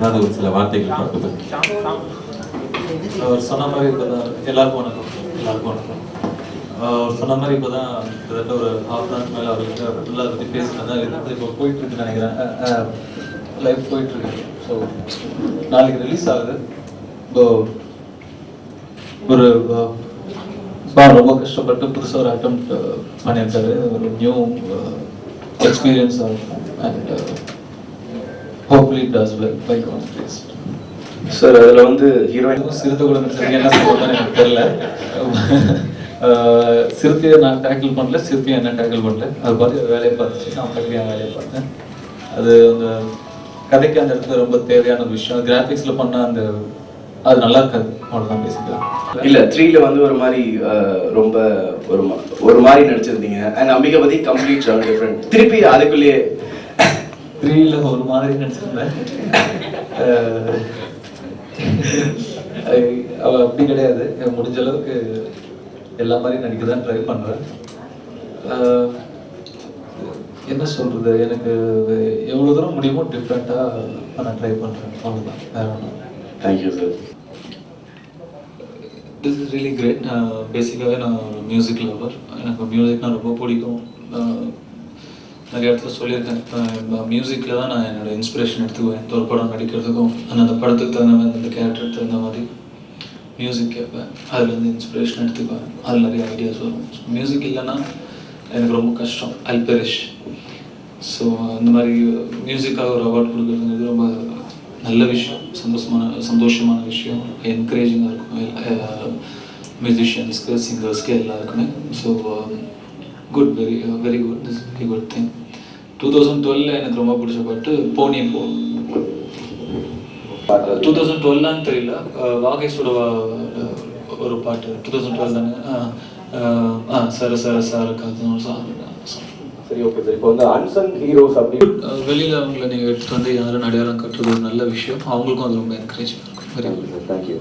ஏதாவது ஒரு சில வார்த்தைகள் பார்த்து அவர் சொன்ன மாதிரி இப்போ தான் எல்லாருக்கும் வணக்கம். அவர் சொன்ன மாதிரி இப்போ தான் கிட்டத்தட்ட ஒரு ஹாஃப் அன் மேலே அவர்கிட்ட ஃபுல்லாக பற்றி பேசினதான் இது இப்போ போயிட்டுருக்குன்னு நினைக்கிறேன். லைஃப் போயிட்டுருக்கு. ஸோ நாளைக்கு ரிலீஸ் ஆகுது. இப்போ ஒரு ரொம்ப கஷ்டப்பட்டு புதுசாக ஒரு அட்டம் பண்ணியிருக்காரு. ஒரு நியூ எக்ஸ்பீரியன்ஸ் ஆகும். And hopefully it does well by God's grace. Sir அதில் வந்து ஹீரோயின் சிறுத்தை கூட சரியாக என்ன சொல்லுவாங்கன்னு எனக்கு தெரியல. சிறுத்தையை நான் டேக்கிள் பண்ணல, சிறுத்தையை என்ன டேக்கிள் பண்ணல. அது பார்த்து வேலையை பார்த்துச்சு, நான் பக்கத்துக்கு என் வேலையை பார்த்தேன். அது அந்த கதைக்கு அந்த இடத்துல ரொம்ப தேவையான விஷயம். கிராஃபிக்ஸில் பண்ண அந்த அது நல்லா இருக்காது, அவ்வளோதான் பேசிக்கலாம். இல்லை 3ல வந்து ஒரு மாதிரி ரொம்ப ஒரு மாதிரி நடிச்சிருந்தீங்க. அண்ட் அம்பிகா பற்றி கம்ப்ளீட் டிஃப்ரெண்ட். திருப்பி அதுக்குள்ளேயே 3ல ஒரு மாதிரி நடிச்சிருந்தேன். அவள் அப்படி கிடையாது. முடிஞ்ச அளவுக்கு எல்லா மாதிரியும் நடிக்க தான் ட்ரை பண்ணுறேன். என்ன சொல்கிறது, எனக்கு எவ்வளோ தூரம் முடியுமோ டிஃப்ரெண்ட்டாக நான் ட்ரை பண்ணுறேன், அவ்வளோதான், வேற ஒன்றும். Thank you sir. This is really great. பேசிக்காகவே நான் ஒரு மியூசிக் லவர். எனக்கு மியூசிக்னா ரொம்ப பிடிக்கும். நிறைய இடத்துல சொல்லியிருக்கேன். மியூசிக்கில் தான் நான் என்னோடய இன்ஸ்பிரேஷன் எடுத்துக்குவேன். ஒரு படம் நடிக்கிறதுக்கும் அந்த படத்துக்கு தகுந்த மாதிரி, அந்த கேரக்டருக்கு தகுந்த மாதிரி மியூசிக் கேட்பேன். அதுலேருந்து இன்ஸ்பிரேஷன் எடுத்துக்குவேன். அதில் நிறைய ஐடியாஸ் வரும். மியூசிக் இல்லைன்னா எனக்கு ரொம்ப கஷ்டம், ஐ பெரிஷ். ஸோ அந்த மாதிரி மியூசிக்காக ஒரு அவார்ட் கொடுக்குறதுங்கிறது ரொம்ப நல்ல விஷயம், சந்தோஷமான விஷயம், என்கரேஜிங்காக இருக்கும் மியூசிஷியன்ஸ்க்கு, சிங்கர்ஸ்க்கு எல்லாருக்குமே. So good, very good, this very good thing. 2012 எனக்கு ரொம்ப பிடிச்ச பாட்டு போனி போ. 2012 தெரியல, வாகேஷோட ஒரு பாட்டு 2012 தானே. சர சர சார் சரி, ஓகே சார். இப்போ வந்து அன்சங் ஹீரோஸ் அப்படி வெளியில் அவங்கள நீங்கள் எடுத்துகிட்டு வந்து யாரும் அடையாளம் கட்டுறது ஒரு நல்ல விஷயம். அவங்களுக்கும் அது ரொம்ப என்கரேஜிங்காக இருக்கும். Very good, thank you.